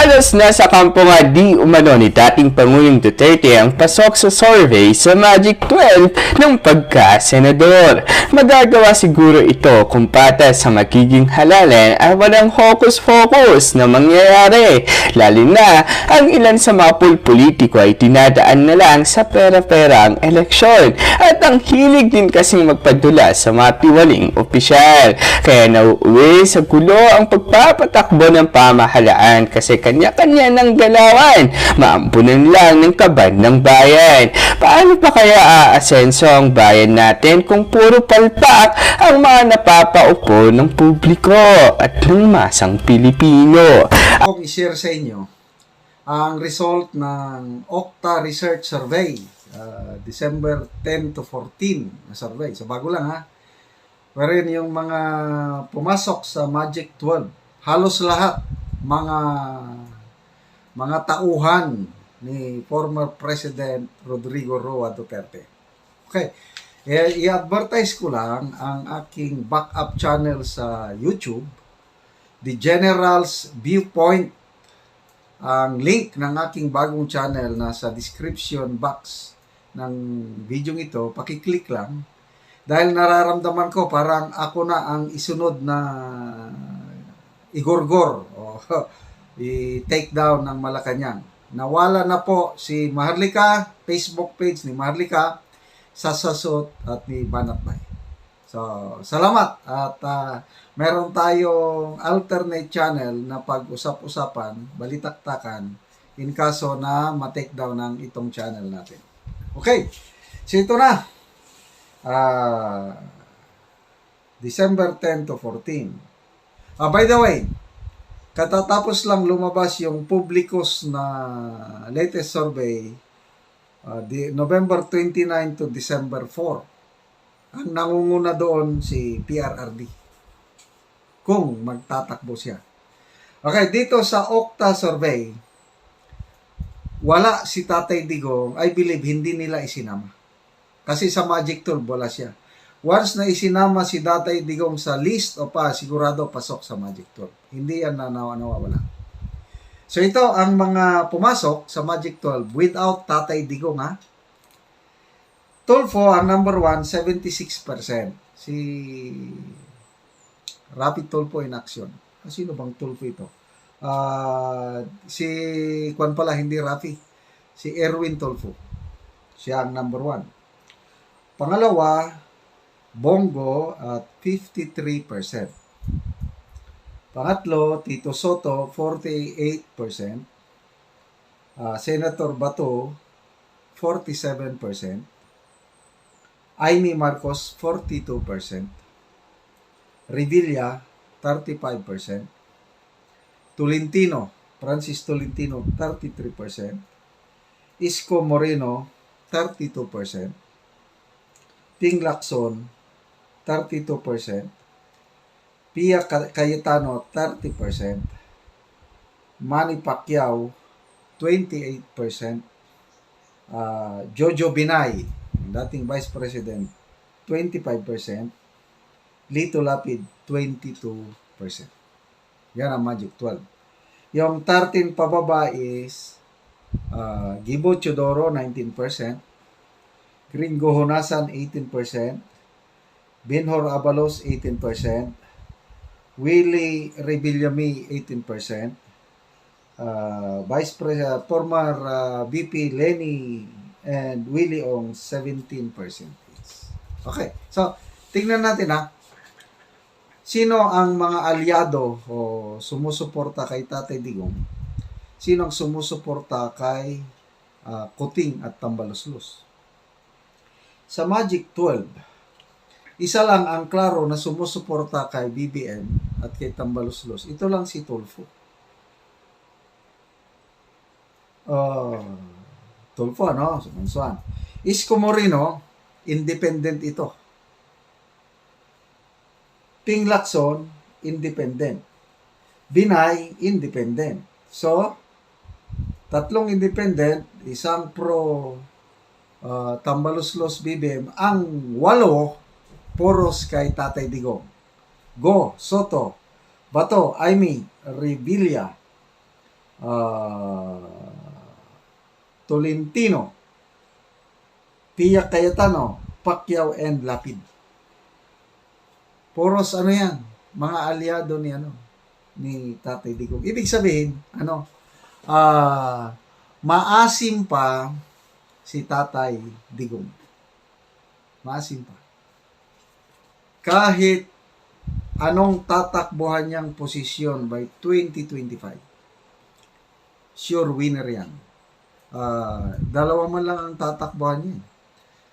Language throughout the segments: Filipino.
Halos nasa kampo nga di umano ni dating Pangulong Duterte ang pasok sa survey sa Magic 12 ng pagka-senador. Magagawa siguro ito kung patas sa magiging halalan at walang hocus-pocus na mangyayari. Lalo na ang ilan sa mga politiko ay dinadaan na lang sa pera-pera ang eleksyon at ang hilig din kasing magpadula sa mga tiwaling opisyal. Kaya nauuwi sa gulo ang pagpapatakbo ng pamahalaan kasi kanya-kanya ng galawan, maampunan lang ng kaban ng bayan. Paano pa kaya aasenso ang bayan natin kung puro palpak ang mga napapaupo ng publiko at ng masang Pilipino? Akong i-share sa inyo ang result ng Okta Research Survey, December 10 to 14 na survey. So bago lang ha. Wherein yung mga pumasok sa Magic 12, halos lahat mga tauhan ni former President Rodrigo Roa Duterte. Okay, i-advertise ko lang ang aking backup channel sa YouTube, The General's Viewpoint. Ang link ng aking bagong channel nasa description box ng video ito, pakiclick lang. Dahil nararamdaman ko parang ako na ang isunod na igorgor o i-take down ng Malacanang. Nawala na po si Maharlika, Facebook page ni Maharlika, Sasasot at ni Banatbay. So, salamat at meron tayong alternate channel na pag-usap-usapan, balitaktakan in kaso na ma-take down ng itong channel natin. Okay, so ito na. December 10 to 14. By the way, katatapos lang lumabas yung Publicus na latest survey, November 29 to December 4. Ang nangunguna doon si PRRD kung magtatakbo siya. Okay, dito sa Okta survey, wala si Tatay Digong. I believe hindi nila isinama. Kasi sa Magic 12 wala siya. Once na isinama si Tatay Digong sa list o sigurado pasok sa Magic 12. Hindi yan nawawala. So ito ang mga pumasok sa Magic 12 without Tatay Digong ha. Tulfo ang number 1, 76%. Si Rapid Tulfo in action. Sino bang Tulfo ito? Si Kwan pala, hindi Rafi. Si Erwin Tulfo. Siya ang number 1. Pangalawa, Bongo at 53%. Pangatlo, Tito Soto, 48%. Senator Bato, 47%. Amy Marcos, 42%. Revilla, 35%. Tolentino, Francis Tolentino, 33%. Isko Moreno, 32%. Ping Lacson, 32%. Pia Cayetano, 30%. Manny Pacquiao, 28%. Jojo Binay, dating Vice President, 25%. Lito Lapid, 22%. Yan ang Magic 12. Yung 13 pababa is Gibo Chodoro, 19%. Gringo Honasan, 18%. Benhor Abalos, 18%. Willie Revillame, 18%. Vice President, former VP Lenny and Willie Ong, 17%. Okay, so tingnan natin ha. Sino ang mga aliado o sumusuporta kay Tatay Digong? Sino ang sumusuporta kay Kuting at Tambaluslos? Sa Magic 12, isa lang ang klaro na sumusuporta kay BBM at kay Tambaluslos. Ito lang si Tulfo. Tulfo, ano? Sumansuan. Isko Moreno, independent ito. Ping Lacson, independent. Binay, independent. So, tatlong independent, isang pro Tambaluslos BBM, ang 8 poros kay Tatay Digong. Go, Soto, Bato, Amy, Revilla, Tolentino, Pia Cayetano, Pacquiao, and Lapid. Puros ano yan, mga aliado ni Tatay Digong. Ibig sabihin, maasim pa si Tatay Digong. Maasim pa. Kahit anong tatakbuhan niyang posisyon by 2025, sure winner yan. Dalawa man lang ang tatakbuhan niya.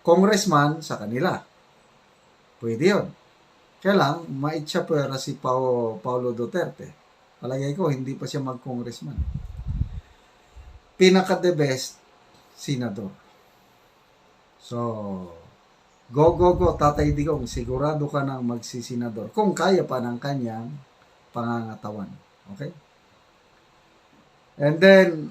Congressman sa kanila. Pwede yun. Kaya lang, maitsapwera si Paulo Duterte. Palagay ko, hindi pa siya mag-congressman. Pinaka-the best, senador. So, go, Tatay Digong. Sigurado ka nang magsisenador. Kung kaya pa ng kanyang pangangatawan. Okay? And then,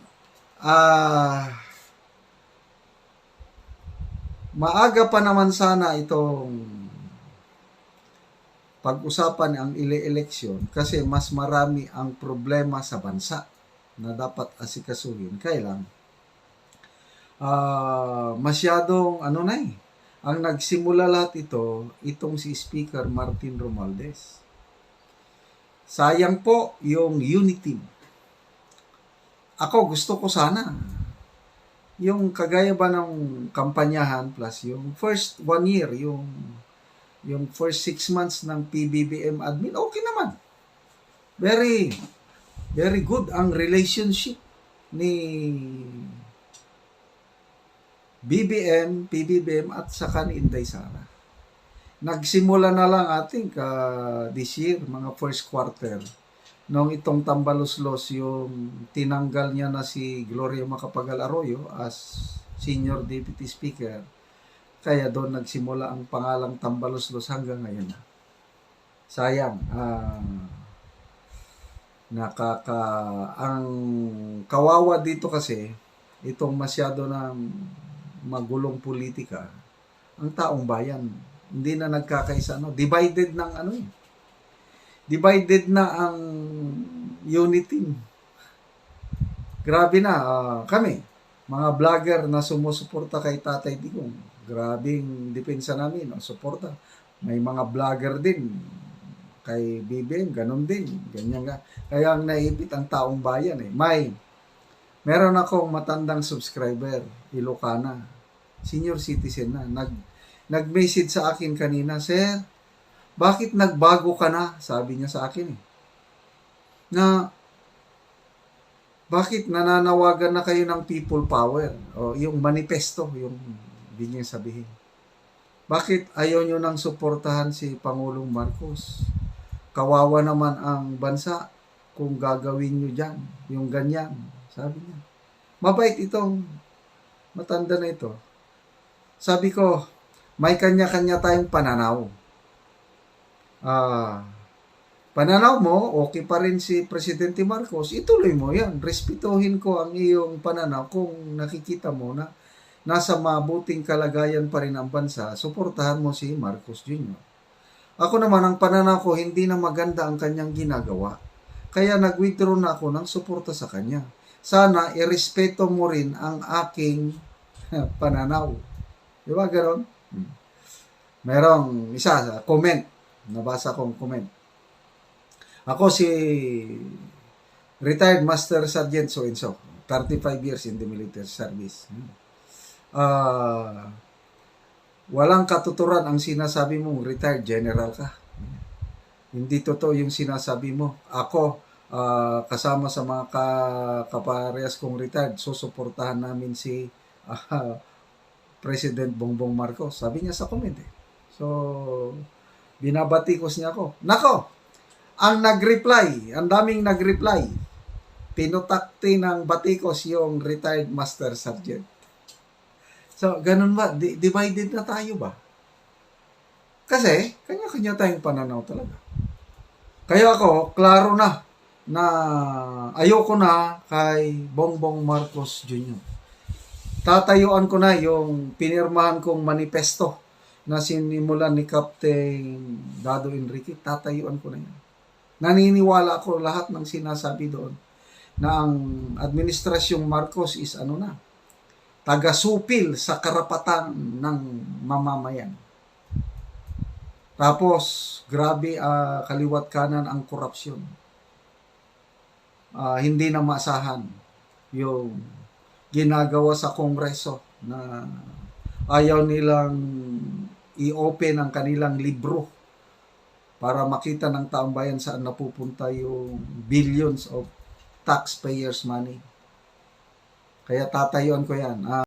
maaga pa naman sana itong pag-usapan ang eleksyon kasi mas marami ang problema sa bansa na dapat asikasuhin. Kaya lang, masyadong ang nagsimula lahat itong si Speaker Martin Romualdez. Sayang po yung unity. Ako gusto ko sana yung kagaya ba ng kampanyahan plus yung first 1 year, yung first 6 months ng PBBM admin, okay naman. Very, very good ang relationship ni PBBM at saka ni Inday Sara. Nagsimula na lang this year, mga first quarter, nung itong tambalos-los yung tinanggal niya na si Gloria Macapagal Arroyo as Senior Deputy Speaker. Kaya doon nagsimula ang pangalang tambalos-los hanggang ngayon na. Sayang. Ang kawawa dito kasi, itong masyado ng magulong politika, ang taong bayan, hindi na nagkakaisa. Divided divided na ang unity. Grabe na. Kami, mga vlogger na sumusuporta kay Tatay Digong, grabing depensa namin, suporta. May mga vlogger din kay BBM, ganun din. Ganyan nga. Kaya ang naipit ang taong bayan meron akong matandang subscriber, Ilocana, senior citizen na, nag-message sa akin kanina, "Sir, bakit nagbago ka na?" Sabi niya sa akin na bakit nananawagan na kayo ng people power o yung manifesto, yung hindi niya sabihin. Bakit ayaw nyo nang suportahan si Pangulong Marcos? Kawawa naman ang bansa kung gagawin nyo dyan, yung ganyan, sabi niya. Mabait itong matanda na ito. Sabi ko, may kanya-kanya tayong pananaw. Pananaw mo, okay pa rin si Presidente Marcos, ituloy mo yan. Respetuhin ko ang iyong pananaw kung nakikita mo na nasa mabuting kalagayan pa rin ang bansa, suportahan mo si Marcos Jr. Ako naman, ang pananaw ko, hindi na maganda ang kanyang ginagawa. Kaya nag-withdraw na ako ng suporta sa kanya. Sana, irespeto mo rin ang aking pananaw. Di ba, gano'n? Merong isa, comment. Nabasa kong comment. Ako si retired Master Sergeant so-and-so. 35 years in the military service. Walang katuturan ang sinasabi mong retired general ka. Hindi totoo yung sinasabi mo. Ako, kasama sa mga kaparehas kong retired, susuportahan namin si President Bongbong Marcos. Sabi niya sa comment So, binabatikos niya ako. Nako, ang nag-reply, ang daming nag-reply, pinutakti ng batikos yung retired Master Sergeant. So, ganun ba? Divided na tayo ba? Kasi, kanya-kanya tayong pananaw talaga. Kaya ako, klaro na ayoko na kay Bongbong Marcos Jr. Tatayuan ko na yung pinirmahan kong manifesto na sinimulan ni Captain Dado Enrique. Tatayuan ko na yan. Naniniwala ako lahat ng sinasabi doon. na ang administrasyong Marcos is taga-supil sa karapatan ng mamamayan. Tapos, grabe, kaliwat kanan ang korupsyon. Hindi na maasahan yung ginagawa sa Kongreso na ayaw nilang i-open ang kanilang libro para makita ng taong bayan saan napupunta yung billions of taxpayers' money. Kaya tatayuan ko yan.